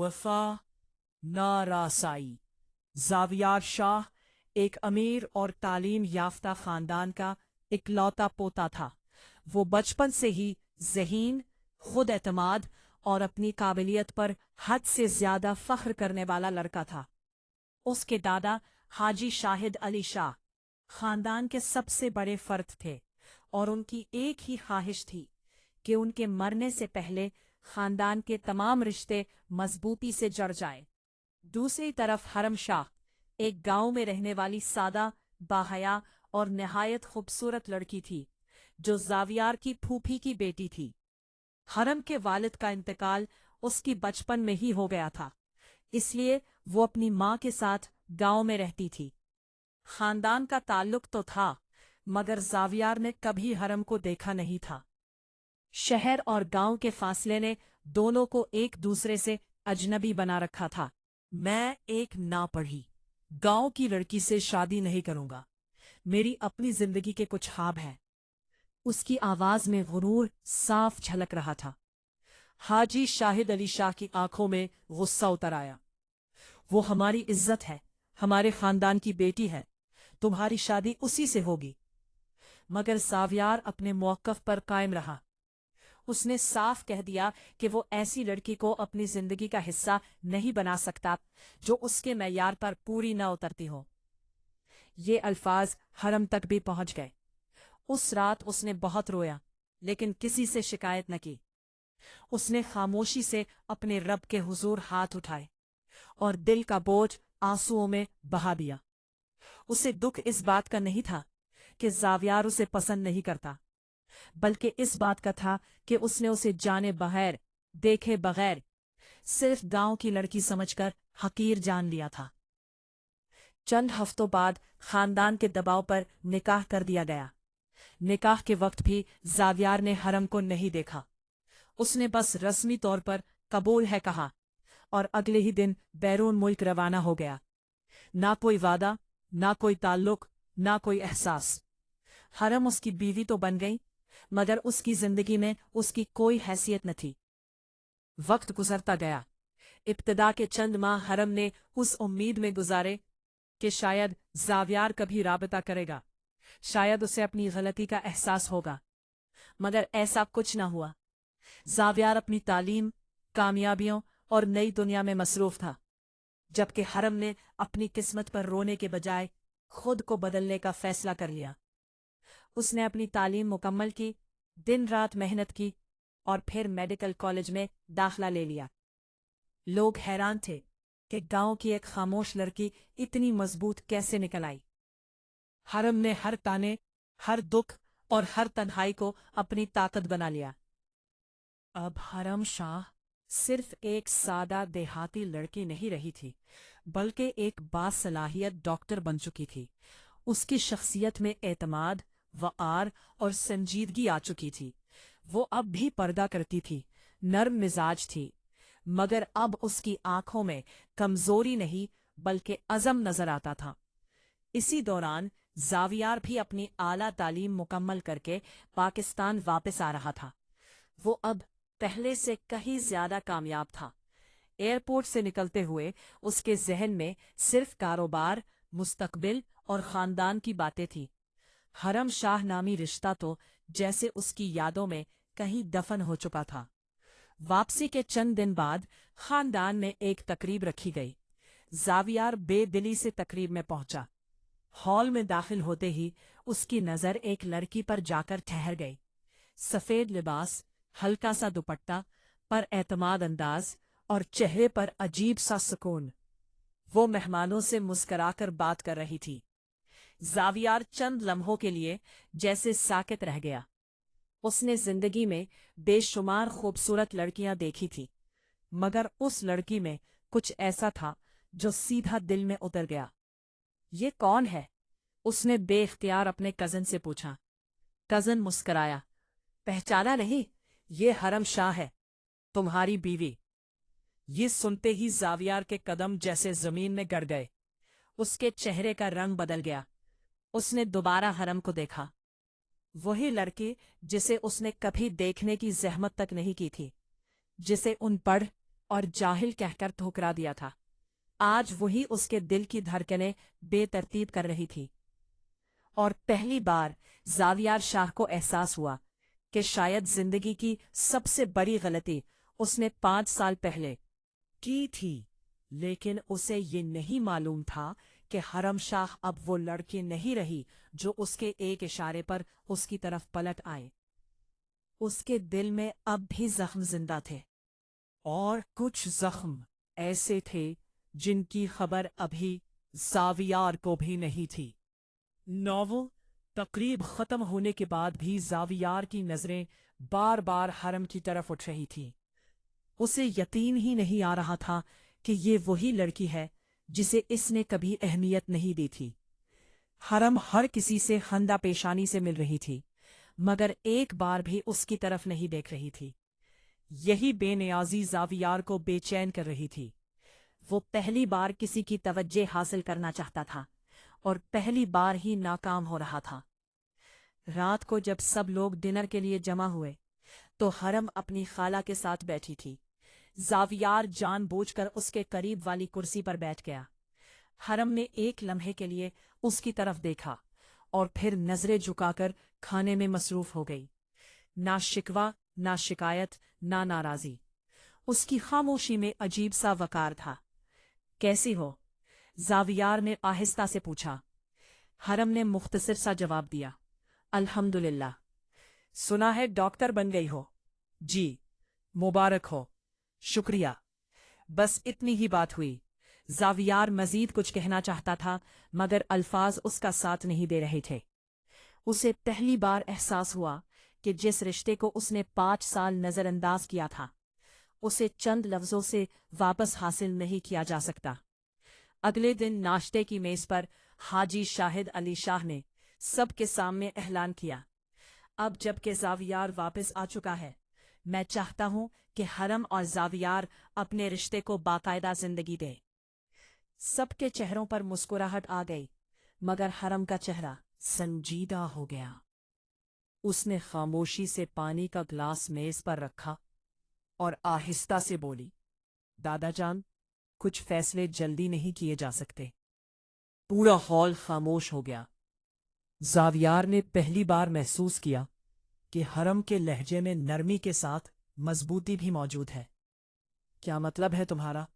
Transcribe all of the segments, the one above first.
वफा नारासाई। जावियार शाह एक अमीर और तालीम याफ्ता खानदान का इकलौता पोता था। वो बचपन से ही ज़हीन, खुद एतमाद और अपनी काबिलियत पर हद से ज्यादा फख्र करने वाला लड़का था। उसके दादा हाजी शाहिद अली शाह खानदान के सबसे बड़े फर्द थे और उनकी एक ही ख्वाहिश थी कि उनके मरने से पहले खानदान के तमाम रिश्ते मजबूती से जड़ जाएं। दूसरी तरफ हरम शाह एक गांव में रहने वाली सादा, बाहया और निहायत खूबसूरत लड़की थी जो जावियार की फूफी की बेटी थी। हरम के वालिद का इंतकाल उसकी बचपन में ही हो गया था, इसलिए वो अपनी माँ के साथ गांव में रहती थी। खानदान का ताल्लुक तो था, मगर जावियार ने कभी हरम को देखा नहीं था। शहर और गांव के फासले ने दोनों को एक दूसरे से अजनबी बना रखा था। मैं एक ना पढ़ी गांव की लड़की से शादी नहीं करूंगा। मेरी अपनी जिंदगी के कुछ ख्वाब हैं। उसकी आवाज में गुरूर साफ झलक रहा था। हाजी शाहिद अली शाह की आंखों में गुस्सा उतर आया। वो हमारी इज्जत है, हमारे खानदान की बेटी है, तुम्हारी शादी उसी से होगी। मगर जावियार अपने मौक़िफ़ पर कायम रहा। उसने साफ कह दिया कि वो ऐसी लड़की को अपनी जिंदगी का हिस्सा नहीं बना सकता जो उसके मैयार पर पूरी न उतरती हो। ये अल्फाज हरम तक भी पहुंच गए। उस रात उसने बहुत रोया, लेकिन किसी से शिकायत न की। उसने खामोशी से अपने रब के हुजूर हाथ उठाए और दिल का बोझ आंसुओं में बहा दिया। उसे दुख इस बात का नहीं था कि जावियार उसे पसंद नहीं करता, बल्कि इस बात का था कि उसने उसे जाने बगैर, देखे बगैर, सिर्फ गांव की लड़की समझकर हकीर जान लिया था। चंद हफ्तों बाद खानदान के दबाव पर निकाह कर दिया गया। निकाह के वक्त भी जावियार ने हरम को नहीं देखा। उसने बस रस्मी तौर पर कबूल है कहा और अगले ही दिन बैरून मुल्क रवाना हो गया। ना कोई वादा, ना कोई ताल्लुक, ना कोई एहसास। हरम उसकी बीवी तो बन गई, मगर उसकी जिंदगी में उसकी कोई हैसियत न थी। वक्त गुजरता गया। इब्तिदा के चंद माह हरम ने उस उम्मीद में गुजारे कि शायद जावियार कभी राबता करेगा, शायद उसे अपनी गलती का एहसास होगा। मगर ऐसा कुछ न हुआ। जावियार अपनी तालीम, कामयाबियों और नई दुनिया में मसरूफ था, जबकि हरम ने अपनी किस्मत पर रोने के बजाय खुद को बदलने का फैसला कर लिया। उसने अपनी तालीम मुकम्मल की, दिन रात मेहनत की और फिर मेडिकल कॉलेज में दाखिला ले लिया। लोग हैरान थे कि गांव की एक खामोश लड़की इतनी मजबूत कैसे निकल आई। हरम ने हर ताने, हर दुख और हर तन्हाई को अपनी ताकत बना लिया। अब हरम शाह सिर्फ एक सादा देहाती लड़की नहीं रही थी, बल्कि एक बासलाहियत डॉक्टर बन चुकी थी। उसकी शख्सियत में एतमाद, वक़ार और संजीदगी आ चुकी थी। वो अब भी पर्दा करती थी, नर्म मिजाज थी, मगर अब उसकी आंखों में कमजोरी नहीं बल्कि अज़म नजर आता था। इसी दौरान जावियार भी अपनी आला तालीम मुकम्मल करके पाकिस्तान वापस आ रहा था। वो अब पहले से कहीं ज्यादा कामयाब था। एयरपोर्ट से निकलते हुए उसके जहन में सिर्फ कारोबार, मुस्तकबिल और खानदान की बातें थी। हरम शाह नामी रिश्ता तो जैसे उसकी यादों में कहीं दफन हो चुका था। वापसी के चंद दिन बाद खानदान में एक तकरीब रखी गई। जावियार बेदिली से तकरीब में पहुंचा। हॉल में दाखिल होते ही उसकी नजर एक लड़की पर जाकर ठहर गई। सफेद लिबास, हल्का सा दुपट्टा, पर एतमाद अंदाज और चेहरे पर अजीब सा सुकून। वो मेहमानों से मुस्कराकर बात कर रही थी। जावियार चंद लम्हों के लिए जैसे साकित रह गया। उसने जिंदगी में बेशुमार खूबसूरत लड़कियां देखी थी, मगर उस लड़की में कुछ ऐसा था जो सीधा दिल में उतर गया। ये कौन है? उसने बेख्तियार अपने कजन से पूछा। कजन मुस्कराया। पहचाना नहीं? ये हरम शाह है, तुम्हारी बीवी। ये सुनते ही जावियार के कदम जैसे जमीन में गड़ गए। उसके चेहरे का रंग बदल गया। उसने दोबारा हरम को देखा। वही लड़की जिसे उसने कभी देखने की जहमत तक नहीं की थी, जिसे उन पढ़, और जाहिल कहकर ठुकरा दिया था। आज वही उसके दिल की धड़कनें बेतरतीब कर रही थी। और पहली बार जावियार शाह को एहसास हुआ कि शायद जिंदगी की सबसे बड़ी गलती उसने 5 साल पहले की थी, लेकिन उसे ये नहीं मालूम था कि हरम शाह अब वो लड़की नहीं रही जो उसके एक इशारे पर उसकी तरफ पलट आए। उसके दिल में अब भी जख्म जिंदा थे, और कुछ जख्म ऐसे थे जिनकी खबर अभी जावियार को भी नहीं थी। नॉवल तकरीब खत्म होने के बाद भी जावियार की नजरें बार बार हरम की तरफ उठ रही थीं। उसे यकीन ही नहीं आ रहा था कि ये वही लड़की है जिसे इसने कभी अहमियत नहीं दी थी। हरम हर किसी से खंदा पेशानी से मिल रही थी, मगर एक बार भी उसकी तरफ नहीं देख रही थी। यही बेनियाजी जावियार को बेचैन कर रही थी। वो पहली बार किसी की तवज्जे हासिल करना चाहता था, और पहली बार ही नाकाम हो रहा था। रात को जब सब लोग डिनर के लिए जमा हुए तो हरम अपनी खाला के साथ बैठी थी। जावियार जानबूझकर उसके करीब वाली कुर्सी पर बैठ गया। हरम ने एक लम्हे के लिए उसकी तरफ देखा और फिर नजरें झुकाकर खाने में मसरूफ हो गई। ना शिकवा, ना शिकायत, ना नाराजी। उसकी खामोशी में अजीब सा वकार था। कैसी हो? जावियार ने आहिस्ता से पूछा। हरम ने मुख्तसर सा जवाब दिया, अल्हम्दुलिल्लाह। सुना है डॉक्टर बन गई हो? जी, मुबारक हो। शुक्रिया। बस इतनी ही बात हुई। जावियार मजीद कुछ कहना चाहता था, मगर अल्फाज उसका साथ नहीं दे रहे थे। उसे पहली बार एहसास हुआ कि जिस रिश्ते को उसने 5 साल नजरअंदाज किया था, उसे चंद लफ्जों से वापस हासिल नहीं किया जा सकता। अगले दिन नाश्ते की मेज पर हाजी शाहिद अली शाह ने सबके सामने ऐलान किया, अब जबकि जावियार वापस आ चुका है, मैं चाहता हूं कि हरम और जावियार अपने रिश्ते को बाकायदा जिंदगी दें। सबके चेहरों पर मुस्कुराहट आ गई, मगर हरम का चेहरा संजीदा हो गया। उसने खामोशी से पानी का ग्लास मेज पर रखा और आहिस्ता से बोली, दादा जान, कुछ फैसले जल्दी नहीं किए जा सकते। पूरा हॉल खामोश हो गया। जावियार ने पहली बार महसूस किया कि हरम के लहजे में नरमी के साथ मजबूती भी मौजूद है। क्या मतलब है तुम्हारा?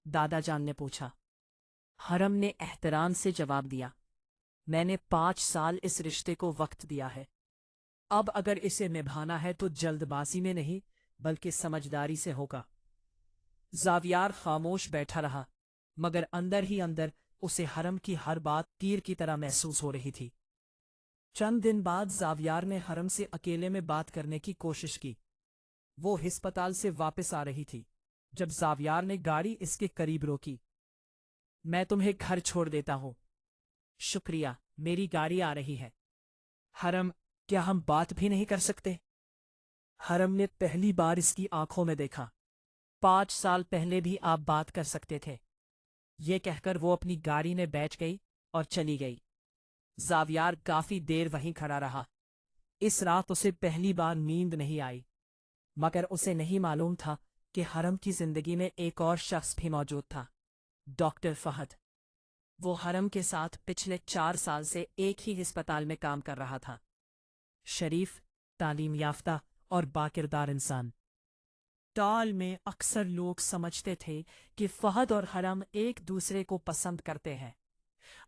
दादा जान ने पूछा। हरम ने एहतराम से जवाब दिया, मैंने 5 साल इस रिश्ते को वक्त दिया है। अब अगर इसे निभाना है तो जल्दबाजी में नहीं, बल्कि समझदारी से होगा। जावियार खामोश बैठा रहा, मगर अंदर ही अंदर उसे हरम की हर बात तीर की तरह महसूस हो रही थी। चंद दिन बाद जावियार ने हरम से अकेले में बात करने की कोशिश की। वो अस्पताल से वापस आ रही थी जब जावियार ने गाड़ी इसके करीब रोकी। मैं तुम्हें घर छोड़ देता हूँ। शुक्रिया, मेरी गाड़ी आ रही है। हरम, क्या हम बात भी नहीं कर सकते? हरम ने पहली बार इसकी आंखों में देखा। 5 साल पहले भी आप बात कर सकते थे। ये कहकर वो अपनी गाड़ी में बैठ गई और चली गई। जावियार काफी देर वहीं खड़ा रहा। इस रात उसे पहली बार नींद नहीं आई, मगर उसे नहीं मालूम था कि हरम की जिंदगी में एक और शख्स भी मौजूद था, डॉक्टर फहद। वो हरम के साथ पिछले 4 साल से एक ही अस्पताल में काम कर रहा था। शरीफ, तालीम याफ्ता और बाकिरदार इंसान। टाल में अक्सर लोग समझते थे कि फहद और हरम एक दूसरे को पसंद करते हैं,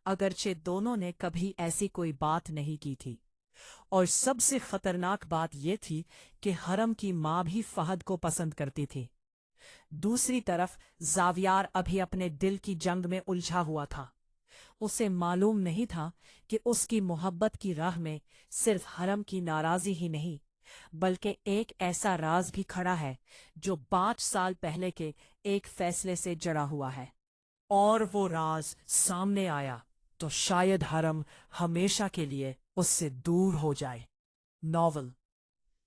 अगरचे दोनों ने कभी ऐसी कोई बात नहीं की थी। और सबसे खतरनाक बात यह थी कि हरम की माँ भी फहद को पसंद करती थी। दूसरी तरफ जावियार अभी अपने दिल की जंग में उलझा हुआ था। उसे मालूम नहीं था कि उसकी मोहब्बत की राह में सिर्फ हरम की नाराजी ही नहीं, बल्कि एक ऐसा राज भी खड़ा है जो 5 साल पहले के एक फैसले से जड़ा हुआ है। और वो राज सामने आया तो शायद हरम हमेशा के लिए उससे दूर हो जाए। नॉवल।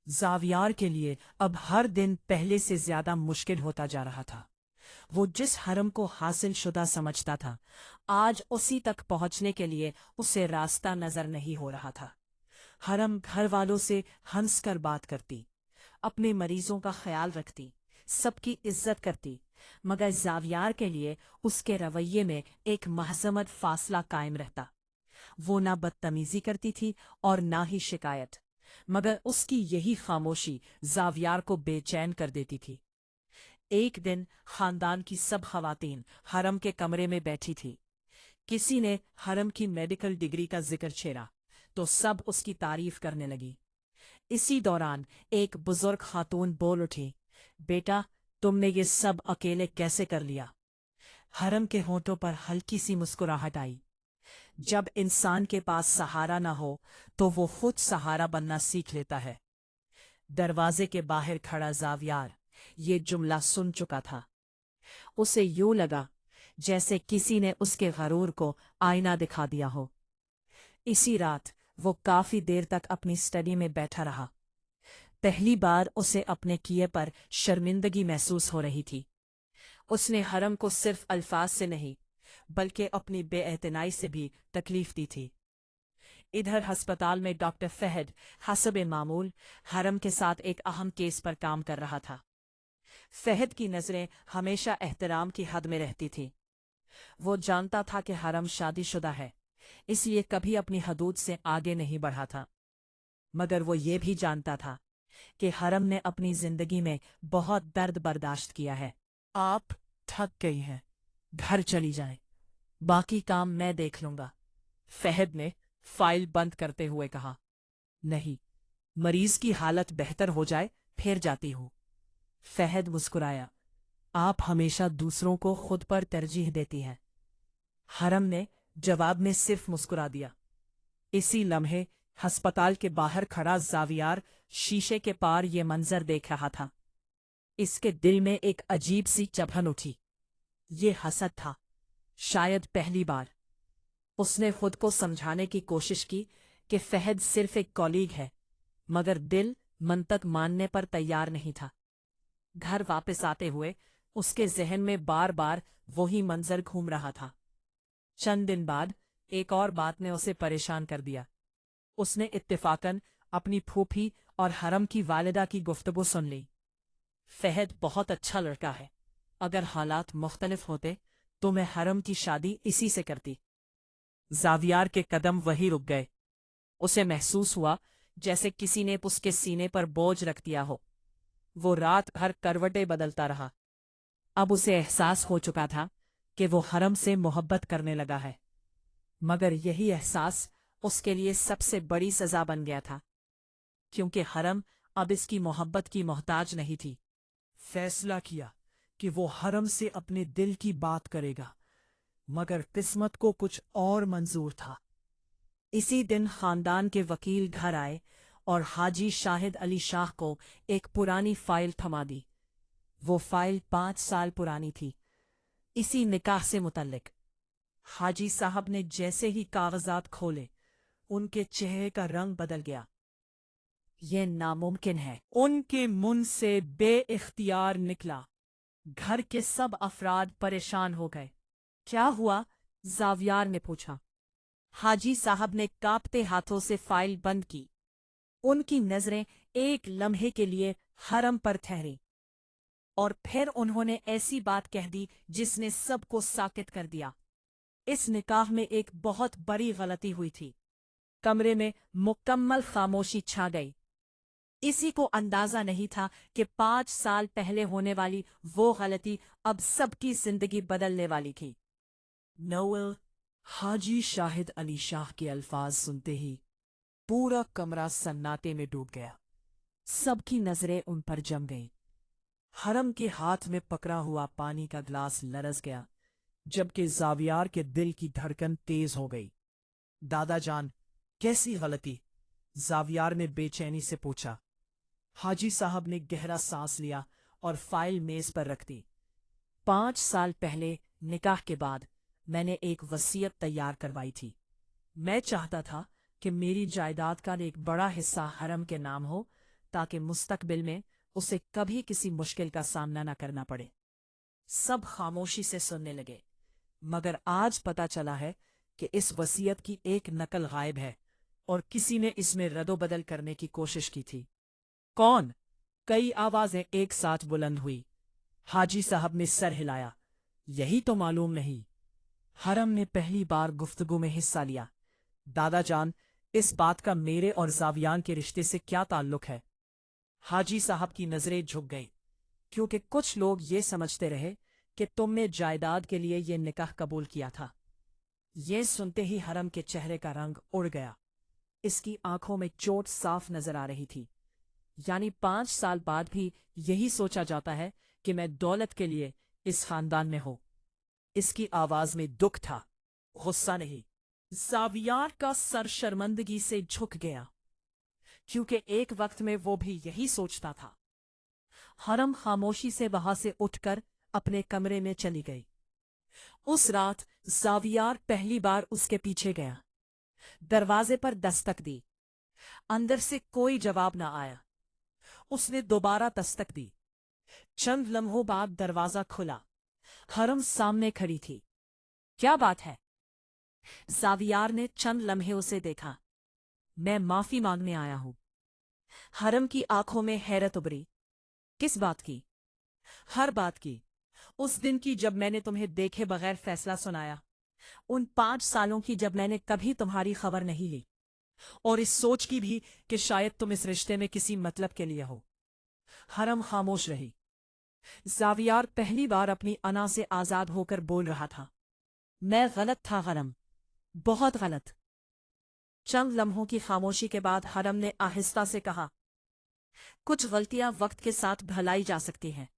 जावियार के लिए अब हर दिन पहले से ज्यादा मुश्किल होता जा रहा था। वो जिस हरम को हासिल शुदा समझता था, आज उसी तक पहुंचने के लिए उसे रास्ता नजर नहीं हो रहा था। हरम घर वालों से हंसकर बात करती, अपने मरीजों का ख्याल रखती, सबकी इज्जत करती, मगर ज़ावियार के लिए उसके रवैये में एक महजमत फासला कायम रहता। वो ना बदतमीजी करती थी और ना ही शिकायत, मगर उसकी यही खामोशी ज़ावियार को बेचैन कर देती थी। एक दिन खानदान की सब खवातीन हरम के कमरे में बैठी थी। किसी ने हरम की मेडिकल डिग्री का जिक्र छेड़ा तो सब उसकी तारीफ करने लगी। इसी दौरान एक बुजुर्ग खातून बोल उठी, बेटा, तुमने ये सब अकेले कैसे कर लिया? हरम के होठों पर हल्की सी मुस्कुराहट आई। जब इंसान के पास सहारा ना हो तो वो खुद सहारा बनना सीख लेता है। दरवाजे के बाहर खड़ा ज़ावियार ये जुमला सुन चुका था। उसे यूं लगा जैसे किसी ने उसके गरूर को आईना दिखा दिया हो। इसी रात वो काफी देर तक अपनी स्टडी में बैठा रहा। पहली बार उसे अपने किए पर शर्मिंदगी महसूस हो रही थी। उसने हरम को सिर्फ अल्फाज से नहीं बल्कि अपनी बेएतनाई से भी तकलीफ दी थी। इधर अस्पताल में डॉक्टर फहद हसब मामूल हरम के साथ एक अहम केस पर काम कर रहा था। फहद की नजरें हमेशा एहतराम की हद में रहती थी। वो जानता था कि हरम शादीशुदा है, इसलिए कभी अपनी हदूद से आगे नहीं बढ़ा था। मगर वो ये भी जानता था कि हरम ने अपनी जिंदगी में बहुत दर्द बर्दाश्त किया है। आप थक गई हैं, घर चली जाएं, बाकी काम मैं देख लूंगा, फहद ने फाइल बंद करते हुए कहा। नहीं, मरीज की हालत बेहतर हो जाए फिर जाती हूँ। फहद मुस्कुराया, आप हमेशा दूसरों को खुद पर तरजीह देती हैं। हरम ने जवाब में सिर्फ मुस्कुरा दिया। इसी लम्हे अस्पताल के बाहर खड़ा ज़ावियार शीशे के पार ये मंजर देख रहा था। इसके दिल में एक अजीब सी चुभन उठी। ये हसद था, शायद पहली बार। उसने खुद को समझाने की कोशिश की कि फहद सिर्फ एक कॉलीग है, मगर दिल मंतक मानने पर तैयार नहीं था। घर वापस आते हुए उसके जहन में बार बार वही मंजर घूम रहा था। चंद दिन बाद एक और बात ने उसे परेशान कर दिया। उसने इत्तेफाकन अपनी फूफी और हरम की वालिदा की गुफ्तगू सुन ली। फहद बहुत अच्छा लड़का है, अगर हालात मुख्तलिफ होते तो मैं हरम की शादी इसी से करती। ज़ावियार के कदम वही रुक गए। उसे महसूस हुआ जैसे किसी ने उसके सीने पर बोझ रख दिया हो। वो रात भर करवटें बदलता रहा। अब उसे एहसास हो चुका था कि वो हरम से मोहब्बत करने लगा है, मगर यही एहसास उसके लिए सबसे बड़ी सजा बन गया था, क्योंकि हरम अब इसकी मोहब्बत की मोहताज नहीं थी। फैसला किया कि वो हरम से अपने दिल की बात करेगा, मगर किस्मत को कुछ और मंजूर था। इसी दिन खानदान के वकील घर आए और हाजी शाहिद अली शाह को एक पुरानी फाइल थमा दी। वो फाइल 5 साल पुरानी थी, इसी निकाह से मुतल्लिक। हाजी साहब ने जैसे ही कागजात खोले, उनके चेहरे का रंग बदल गया। ये नामुमकिन है, उनके मुंह से बेइख्तियार निकला। घर के सब अफराद परेशान हो गए। क्या हुआ? ज़ावियार ने पूछा। हाजी साहब ने कांपते हाथों से फाइल बंद की। उनकी नजरें एक लम्हे के लिए हरम पर ठहरी, और फिर उन्होंने ऐसी बात कह दी जिसने सबको साकित कर दिया। इस निकाह में एक बहुत बड़ी गलती हुई थी। कमरे में मुकम्मल खामोशी छा गई। इसी को अंदाजा नहीं था कि 5 साल पहले होने वाली वो गलती अब सबकी जिंदगी बदलने वाली थी। नोएल, हाजी शाहिद अली शाह के अल्फाज सुनते ही पूरा कमरा सन्नाटे में डूब गया। सबकी नजरें उन पर जम गईं। हरम के हाथ में पकड़ा हुआ पानी का ग्लास लरस गया, जबकि ज़ावियार के दिल की धड़कन तेज हो गई। दादा जान, कैसी गलती? ज़ावियार ने बेचैनी से पूछा। हाजी साहब ने गहरा सांस लिया और फाइल मेज पर रख दी। 5 साल पहले निकाह के बाद मैंने एक वसीयत तैयार करवाई थी। मैं चाहता था कि मेरी जायदाद का एक बड़ा हिस्सा हरम के नाम हो, ताकि मुस्तकबिल में उसे कभी किसी मुश्किल का सामना न करना पड़े। सब खामोशी से सुनने लगे, मगर आज पता चला है कि इस वसीयत की एक नकल गायब है और किसी ने इसमें रद्दोबदल करने की कोशिश की थी। कौन? कई आवाजें एक साथ बुलंद हुई, हाजी साहब ने सर हिलाया। यही तो मालूम नहीं। हरम ने पहली बार गुफ्तगू में हिस्सा लिया। दादा जान, इस बात का मेरे और जावियान के रिश्ते से क्या ताल्लुक है? हाजी साहब की नजरें झुक गईं, क्योंकि कुछ लोग ये समझते रहे कि तुमने जायदाद के लिए ये निकाह कबूल किया था। ये सुनते ही हरम के चेहरे का रंग उड़ गया। इसकी आंखों में चोट साफ नजर आ रही थी। यानी 5 साल बाद भी यही सोचा जाता है कि मैं दौलत के लिए इस खानदान में हूं। इसकी आवाज में दुख था, गुस्सा नहीं। जावियार का सर शर्मंदगी से झुक गया, क्योंकि एक वक्त में वो भी यही सोचता था। हरम खामोशी से वहां से उठकर अपने कमरे में चली गई। उस रात जावियार पहली बार उसके पीछे गया। दरवाजे पर दस्तक दी। अंदर से कोई जवाब न आया। उसने दोबारा दस्तक दी। चंद लम्हों बाद दरवाजा खुला। हरम सामने खड़ी थी। क्या बात है? जावियार ने चंद लम्हे उसे देखा। मैं माफी मांगने आया हूं। हरम की आंखों में हैरत उभरी। किस बात की? हर बात की। उस दिन की जब मैंने तुम्हें देखे बगैर फैसला सुनाया। उन 5 सालों की जब मैंने कभी तुम्हारी खबर नहीं ली। और इस सोच की भी कि शायद तुम इस रिश्ते में किसी मतलब के लिए हो। हरम खामोश रही। जावियार पहली बार अपनी अना से आजाद होकर बोल रहा था। मैं गलत था हरम, बहुत गलत। चंद लम्हों की खामोशी के बाद हरम ने आहिस्ता से कहा, कुछ गलतियां वक्त के साथ भलाई जा सकती हैं,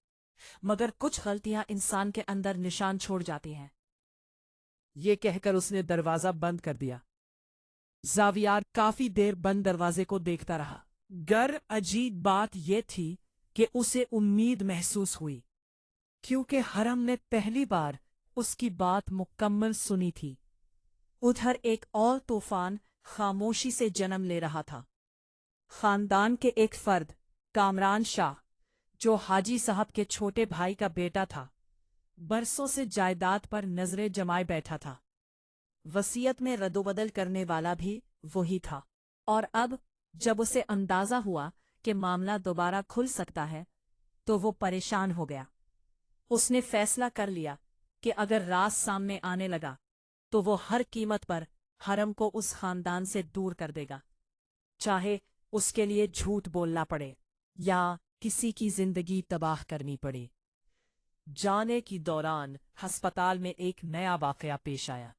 मगर कुछ गलतियां इंसान के अंदर निशान छोड़ जाती हैं। ये कहकर उसने दरवाजा बंद कर दिया। जावियार काफी देर बंद दरवाजे को देखता रहा। गर अजीब बात यह थी कि उसे उम्मीद महसूस हुई, क्योंकि हरम ने पहली बार उसकी बात मुकम्मल सुनी थी। उधर एक और तूफान खामोशी से जन्म ले रहा था। खानदान के एक फर्द, कामरान शाह, जो हाजी साहब के छोटे भाई का बेटा था, बरसों से जायदाद पर नजरें जमाए बैठा था। वसीयत में रद्दोबदल करने वाला भी वही था। और अब जब उसे अंदाजा हुआ कि मामला दोबारा खुल सकता है, तो वो परेशान हो गया। उसने फैसला कर लिया कि अगर राज सामने आने लगा तो वो हर कीमत पर हरम को उस खानदान से दूर कर देगा, चाहे उसके लिए झूठ बोलना पड़े या किसी की जिंदगी तबाह करनी पड़े। जाने की दौरान अस्पताल में एक नया वाकया पेश आया।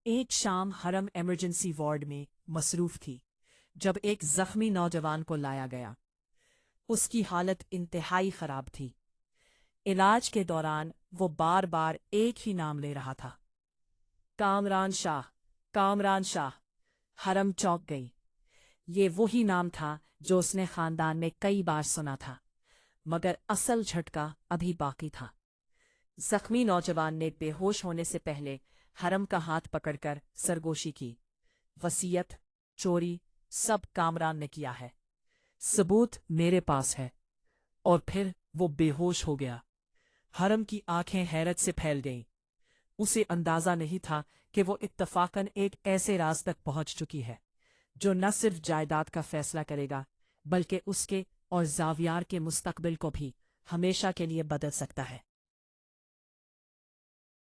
एक शाम हरम इमरजेंसी वार्ड में मसरूफ थी जब एक जख्मी नौजवान को लाया गया। उसकी हालत इंतहाई खराब थी। इलाज के दौरान वो बार बार एक ही नाम ले रहा था, कामरान शाह, कामरान शाह। हरम चौंक गई। ये वही नाम था जो उसने खानदान में कई बार सुना था, मगर असल झटका अभी बाकी था। जख्मी नौजवान ने बेहोश होने से पहले हरम का हाथ पकड़कर सरगोशी की। वसीयत, चोरी, सब कामरान ने किया है, सबूत मेरे पास है। और फिर वो बेहोश हो गया। हरम की आंखें हैरत से फैल गईं। उसे अंदाजा नहीं था कि वो इत्तफाकन एक ऐसे राज तक पहुंच चुकी है जो न सिर्फ जायदाद का फैसला करेगा, बल्कि उसके और जावियार के मुस्तकबिल को भी हमेशा के लिए बदल सकता है।